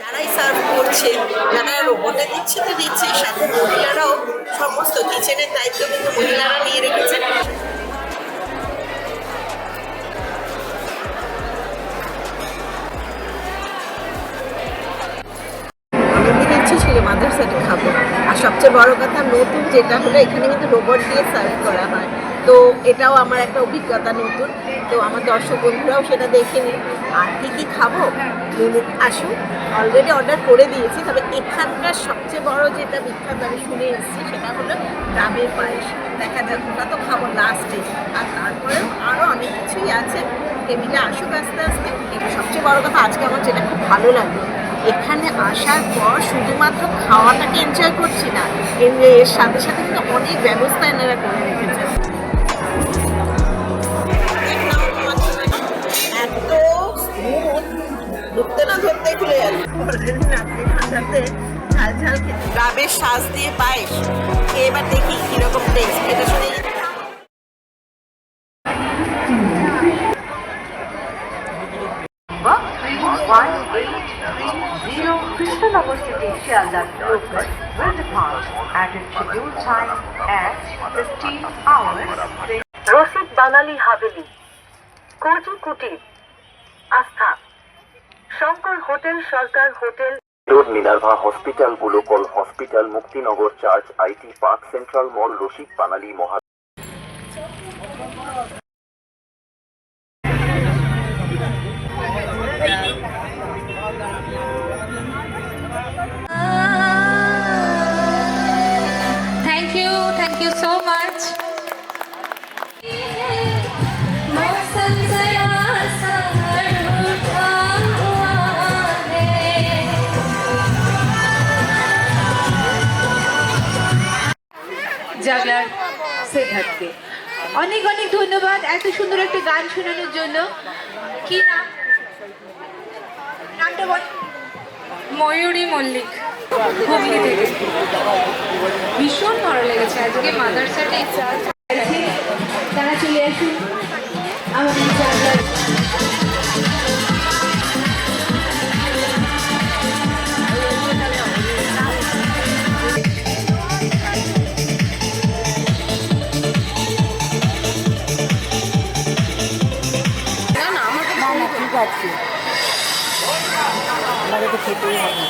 যারাই সার্ভ করছে, যারা রোবটে দিচ্ছে তো দিচ্ছে, সাথে মহিলারাও সমস্ত কিচেনের দায়িত্ব কিন্তু মহিলারা নিয়ে রেখেছে। অনেকদিন ইচ্ছে ছিল মাদ্রাসাটা খাবো, আর সবচেয়ে বড় কথা নতুন যেটা হলো এখানে কিন্তু রোবট দিয়ে সার্ভ করা হয়, তো এটাও আমার একটা অভিজ্ঞতা নতুন। তো আমার দর্শক বন্ধুরাও সেটা দেখে নিন। আর কী কী খাবো আসুন, অলরেডি অর্ডার করে দিয়েছি। তবে এখানকার সবচেয়ে বড় যেটা বিখ্যাত আমি শুনে এসেছি সেটা হলো ডাবের পায়েস। দেখা যাক, ওটা তো খাবো লাস্টে, আর তারপরেও আরও অনেক কিছুই আছে। টেবিলে আসুক আস্তে আস্তে। এটা সবচেয়ে বড় কথা, আজকে আমার যেটা খুব ভালো লাগলো, এখানে আসার পর শুধুমাত্র খাওয়াটাকে এনজয় করছি না, এর সাথে সাথে কিন্তু অনেক ব্যবস্থা এনারা করে রেখেছে। এত ঢুকতে না ধরতে খুলে গেল। ঠান্ডাতে ঝাল ঝাল ডাবের শ্বাস দিয়ে পায়েস খেয়ে এবার দেখি কিরকম টেস্ট, এটা শুনে Krishnanagar City Shialdah Locus will depart at its scheduled time at 15 hours. Rosit Banali Haveli, Koji Kutir, Astha, Shankar Hotel, Sharkar Hotel, road Minerva hospital, বুলোকল hospital, Muktinagar church, IT park, central mall, রশিদ বানালি মহা Thank you so much. জাগলার সিদ্ধার্থকে অনেক অনেক ধন্যবাদ এত সুন্দর একটা গান শোনানোর জন্য। কি নাম? নামটা বল। ময়ূরী মল্লিক, হুগলি থেকে। ভীষণ ভালো লেগেছে আজকে মাদ্রাসাটা ইচ্ছা তারা চলে আসুন আমাদের জায়গায়। ঠিক আছে, আমাকে তো খেতেই হবে।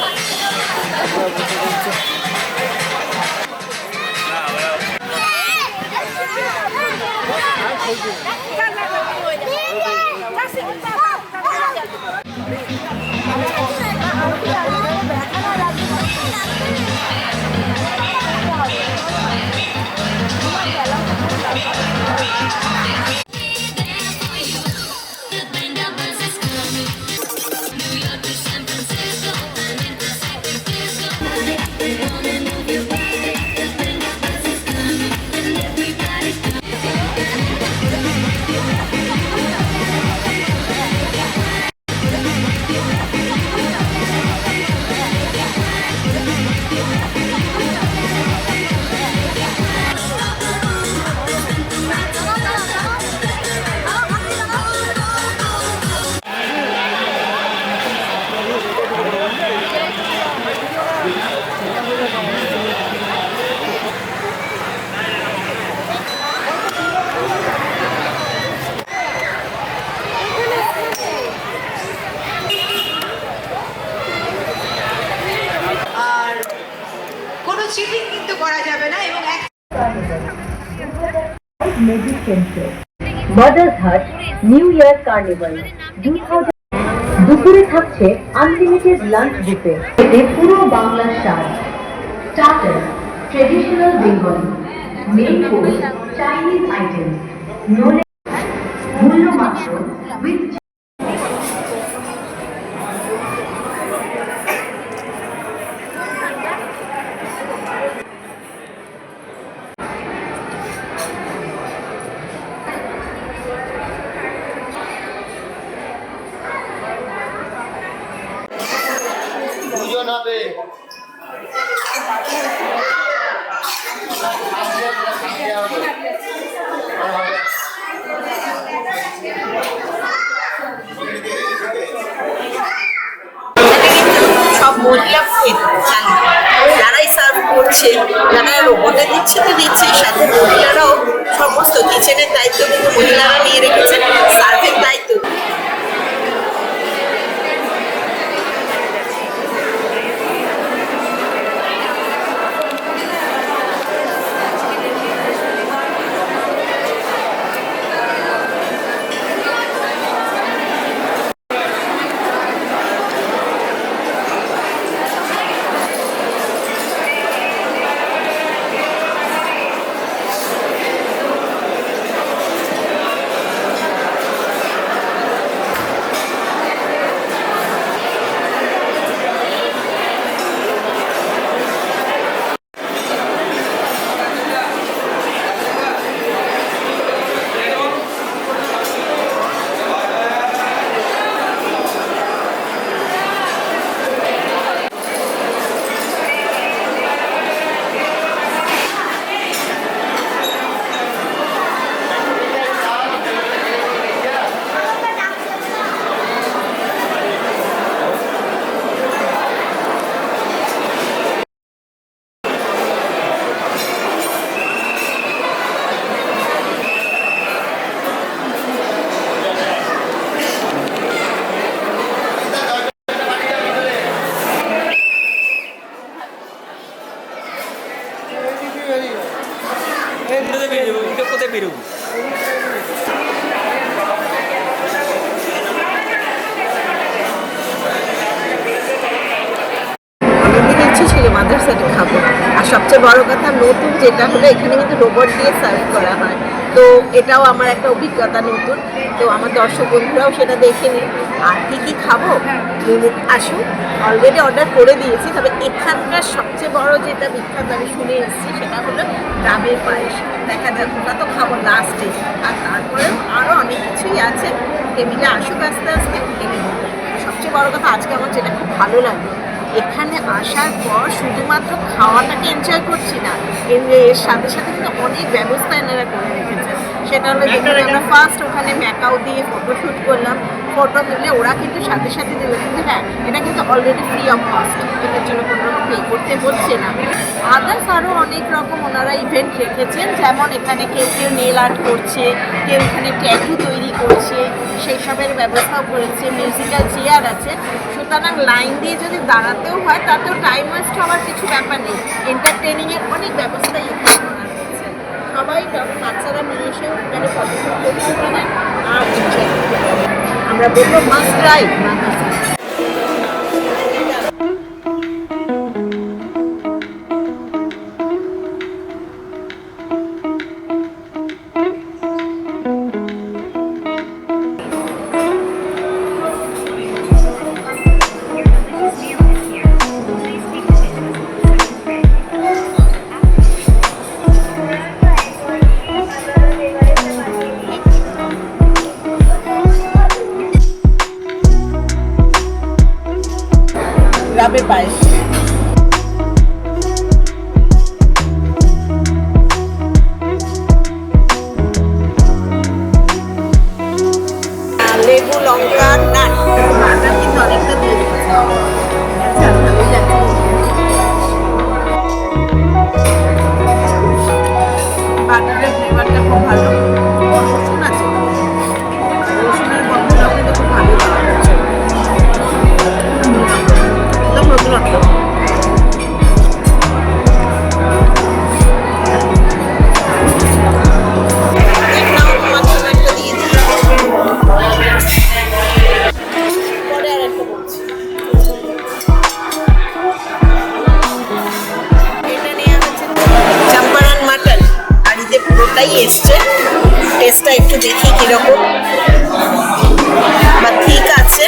চিটিং কিন্তু করা যাবে না। এবং মাদার্স হাট নিউ ইয়ার কার্নিভাল 2000 দুপুরে থাকছে আনলিমিটেড লাঞ্চ বুফে, এতে পুরো বাংলার স্বাদ। Starter traditional Bengali, main course Chinese item, মূল্য মাত্র উইথ ভোজন হবে। সব মহিলা যারাই সার্ভ করছে, যারা রোবটে দিচ্ছে তো দিচ্ছে, সাথে মহিলারাও সমস্ত কিচেনের দায়িত্ব কিন্তু মহিলারা নিয়ে রেখেছে, সার্ভের দায়িত্ব। কোথায় বেরোবো? অনেকদিন ইচ্ছে ছিল মাদ্রাসাটা খাবো, আর সবচেয়ে বড় কথা নতুন যেটা হলো এখানে কিন্তু রোবট দিয়ে সার্ভ করা হয়, তো এটাও আমার একটা অভিজ্ঞতা নতুন। তো আমার দর্শক বন্ধুরাও সেটা দেখে নিন। আর কী কী খাবো আসুন, অলরেডি অর্ডার করে দিয়েছি। তবে এখানকার সবচেয়ে বড় যেটা বিখ্যাত আমি শুনে এসেছি সেটা হলো ডাবের পায়েস। দেখা যাক, ওটা তো খাবো লাস্টে, আর তারপরেও আরও অনেক কিছুই আছে। টেবিলে আসুক আস্তে আস্তে খেয়ে নেবো। সবচেয়ে বড় কথা আজকে আমার যেটা খুব ভালো লাগলো, এখানে আসার পর শুধুমাত্র খাওয়াটাকে এনজয় করছি না, এর সাথে সাথে কিন্তু অনেক ব্যবস্থা এনারা করে রেখেছে। সেটা হলো যেখানে আমরা ফার্স্ট ওখানে ম্যাকাও দিয়ে ফটোশ্যুট করলাম, ফটো তুলে ওরা কিন্তু সাথে সাথে দেবে। কিন্তু হ্যাঁ, এটা কিন্তু অলরেডি ফ্রি অফ কস্ট, এটার জন্য কোনো রকম পে করতে হচ্ছে না। আদার্স আরও অনেক রকম ওনারা ইভেন্ট রেখেছেন, যেমন এখানে কেউ কেউ নেল আর্ট করছে, কেউ এখানে ট্যাটু তৈরি করছে, সেই সবের ব্যবস্থাও করেছে। মিউজিক্যাল চেয়ার আছে, সুতরাং লাইন দিয়ে যদি দাঁড়াতেও হয় তাতেও টাইম ওয়েস্ট হওয়ার কিছু ব্যাপার নেই। এন্টারটেনিংয়ের অনেক ব্যবস্থাই এখানে করা হয়েছে। সবাই বাচ্চারা নিয়ে এসেও এখানে ফটোশ্যুট করতে পারেন আর enjoy করতে পারেন। আমরা বলবো মাস্ট ট্রাই মাদ্রাসা। ডাবের পায়েস, লেবু লঙ্কা নাট, বাটার কিন্তু অনেকটা দিয়ে দিয়েছে। আচ্ছা, ভালোই লাগছে। বাটারের ফ্লেভারটা খুব ভালো, রসুন আছে, রসুনের গন্ধটাও কিন্তু খুব ভালো পাওয়া যাচ্ছে। একদম নতুনত্ব। চাম্পারান মাটন হাঁড়িতে পুরোটাই এসছে, টেস্টটা একটু দেখি কিরকম। বা ঠিক আছে,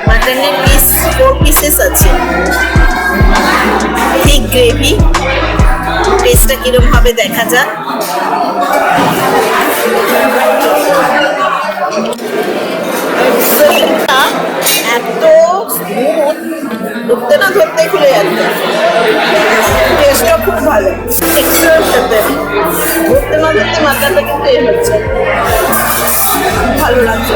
মাটনের পিস 4 পিসেস আছে, ঠিক গ্রেভি। টেস্টটা কিরকম হবে দেখা যাক। এত স্মুথ ঢুকতে না ধরতে খুলে যাচ্ছে। টেস্টটা খুব ভালো, টেক্সচারের সাথে ধরতে না ধরতে মাথাটা কিন্তু এ হচ্ছে, ভালো লাগছে।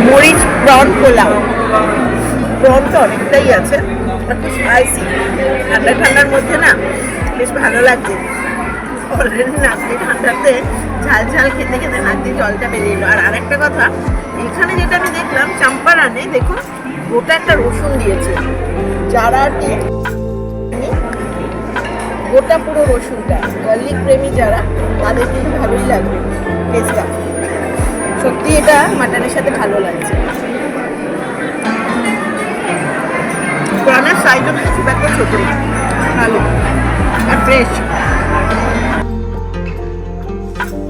মরিচ প্রন পোলাও, প্রনটা অনেকটাই আছে, একটু স্পাইসি, ঠান্ডা ঠান্ডার মধ্যে না বেশ ভালো লাগছে। অলরেডি নাক দিয়ে ঠান্ডাতে ঝাল ঝাল খেতে খেতে নাক দিয়ে জলটা বেরিয়ে এলো। আর আরেকটা কথা, এখানে যেটা আমি দেখলাম চাম্পারানে, দেখুন গোটা একটা রসুন দিয়েছে, যারা গোটা পুরো রসুনটা, গার্লিক প্রেমী যারা, তাদের কিন্তু ভালোই লাগবে টেস্টটা। সত্যি এটা মাটনের সাথে ভালো লাগছে। প্রাণের সাইজও কিন্তু খুব একটা ছোট না, ভালো আর ফ্রেশ।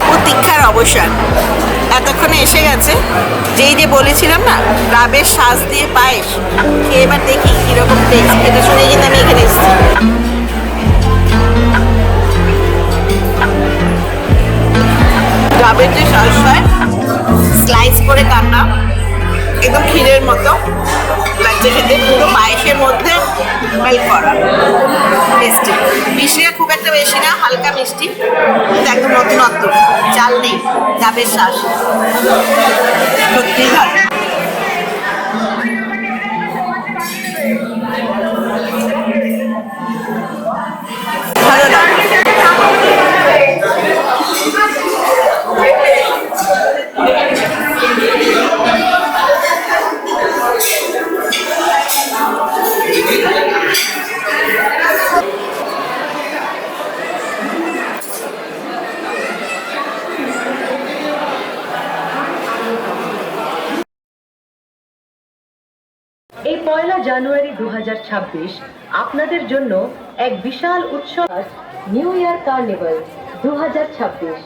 প্রতীক্ষার অবসান এতক্ষণে এসে গেছে। যেই যে বলেছিলাম না, ডাবের শাঁস দিয়ে পায়েস, খেয়ে এবার দেখি কিরকম টেস্ট। এটা শুনে কিন্তু আমি এখানে এসেছি। ডাবের যে শাঁস হয়, স্লাইস করে কাটা, একদম ক্ষীরের মতো লাগছে খেতে, পুরো পায়েসের মধ্যে মেল্ট করা, টেস্টি। মিষ্টিটা খুব একটা বেশি না, হালকা মিষ্টি, কিন্তু একদম নতুনত্ব, চাল নেই, ডাবের শাঁস, সত্যিই ভালো। ভালো লাগে। এই 1 জানুয়ারি 2026 আপনাদের জন্য এক বিশাল উৎসব, নিউ ইয়ার কার্নিভাল 2026।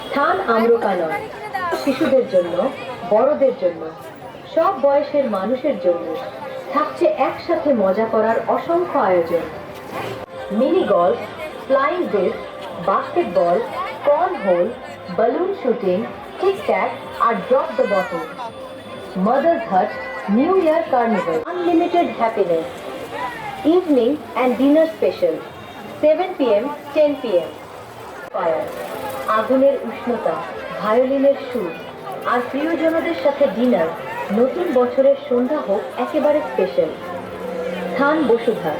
স্থান আম্রকানন, শিশুদের জন্য, বড়দের জন্য, সব বয়সের মানুষের জন্য থাকছে একসাথে মজা করার অসংখ্য আয়োজন। Mini golf, flying disc, basketball, cornhole, balloon shooting, tic tac আর drop the bottle. Mother's Hut New Year Carnival, unlimited happiness. Evening and dinner special, 7 p.m. 10 p.m. Fire, আগুনের উষ্ণতা, ভায়োলিনের সুর আর প্রিয়জনদের সাথে ডিনার। নতুন বছরের সন্ধ্যা হোক একেবারে স্পেশাল। স্থান বসুধার।